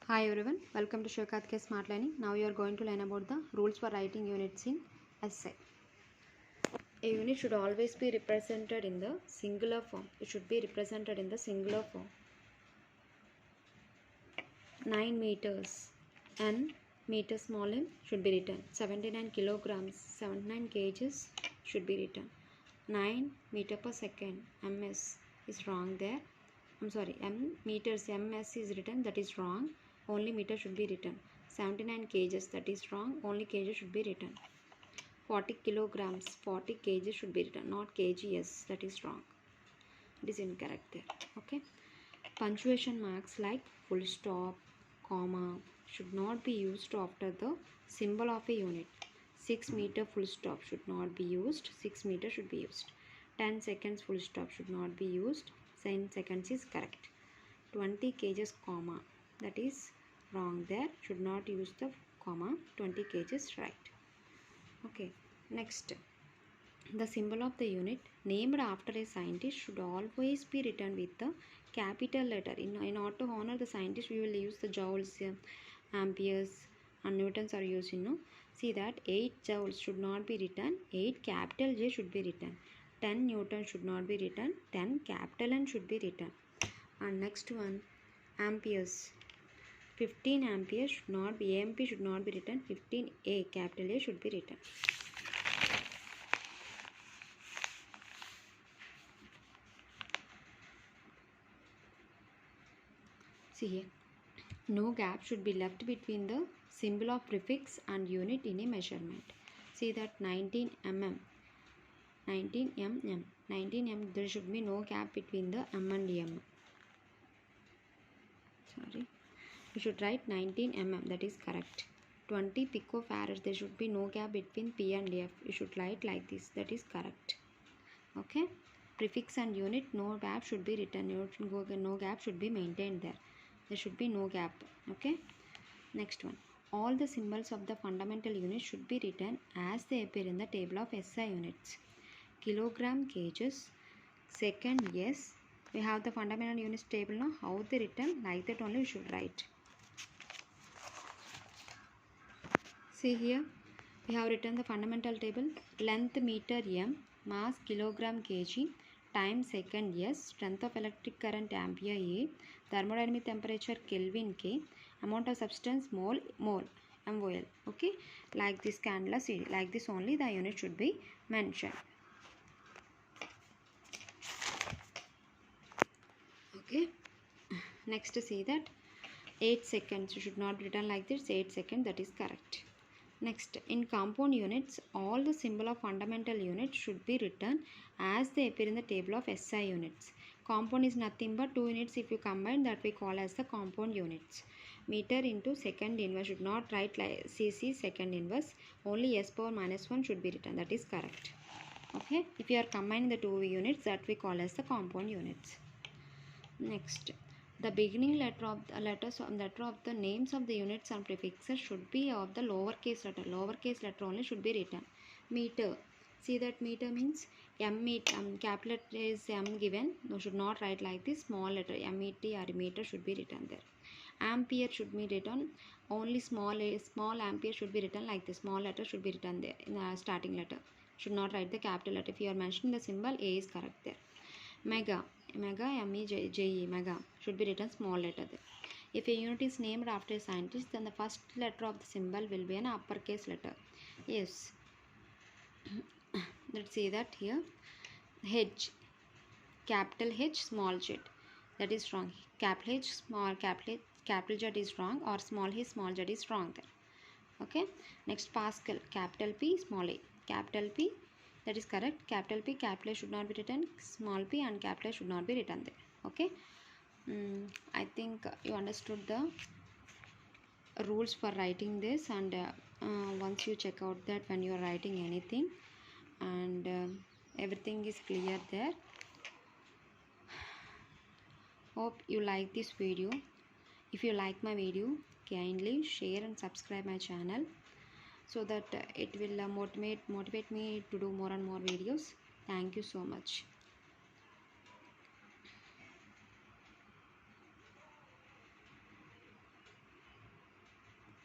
Hi everyone, welcome to Showkat K Smart Learning. Now you are going to learn about the rules for writing units in essay. A unit should always be represented in the singular form. It should be represented in the singular form. 9 meters, n meter small m should be written. 79 kilograms, 79 kgs should be written. 9 meter per second, ms is wrong there. I'm sorry, m meters, ms is written, that is wrong. Only meter should be written. 79 kgs, that is wrong. Only kg should be written. 40 kilograms, 40 kg should be written, not kgs, that is wrong. It is incorrect there. Okay. Punctuation marks like full stop, comma should not be used after the symbol of a unit. 6 meter full stop should not be used. 6 meter should be used. 10 seconds full stop should not be used. 10 seconds is correct. 20 kgs comma, that is wrong there, should not use the comma. 20 kgs right. Okay, next, the symbol of the unit named after a scientist should always be written with the capital letter. In order to honor the scientist, we will use the joules, amperes and newtons are used. See that 8 joules should not be written, 8 capital J should be written, 10 newtons should not be written, 10 capital N should be written. And next one, amperes. 15 amperes should not be, amp should not be written, 15 A capital A should be written. See here, no gap should be left between the symbol of prefix and unit in a measurement. See that 19 mm, 19 mm, 19 mm, there should be no gap between the m and m. Sorry, you should write 19 mm, that is correct. 20 picofarads, there should be no gap between P and F. You should write like this, that is correct. Okay, prefix and unit, no gap should be written, no gap should be maintained there. There should be no gap. Okay, next one, all the symbols of the fundamental units should be written as they appear in the table of SI units. Kilogram, kgs, second, yes. We have the fundamental units table now. How they written, like that only you should write. See here, we have written the fundamental table. Length meter m, mass kilogram kg, time second s, strength of electric current ampere A, thermodynamic temperature Kelvin K, amount of substance mole MOL. Okay, like this candela CD, like this only the unit should be mentioned. Okay, next see that 8 seconds, you should not written like this, 8 seconds, that is correct. Next, in compound units, all the symbol of fundamental units should be written as they appear in the table of SI units. Compound is nothing but 2 units. If you combine, that we call as the compound units. Meter into second inverse, should not write like CC second inverse. Only S power minus 1 should be written. That is correct. Okay. If you are combining the 2 units, that we call as the compound units. Next, the beginning letter of the names of the units and prefixes should be of the lowercase letter. Lowercase letter only should be written. Meter. See that meter means m meter. Capital letter is m given. No, should not write like this. Small letter MET or meter should be written there. Ampere should be written. Only small ampere should be written like this. Small letter should be written there in the starting letter. Should not write the capital letter. If you are mentioning the symbol, A is correct there. Mega, MEGA mega should be written small letter there. If a unit is named after a scientist, then the first letter of the symbol will be an uppercase letter. Yes. Let's see that here. H, capital H, small z. That is wrong. Capital H, capital Z is wrong, or small h, small z is wrong there. Okay. Next, Pascal, capital P, small a. Capital P, that is correct. Capital P, capital A should not be written. Small p and capital A should not be written there. Okay. I think you understood the rules for writing this, and once you check out that when you are writing anything, and everything is clear there. Hope you like this video. If you like my video, kindly share and subscribe my channel, so that it will motivate me to do more and more videos. Thank you so much.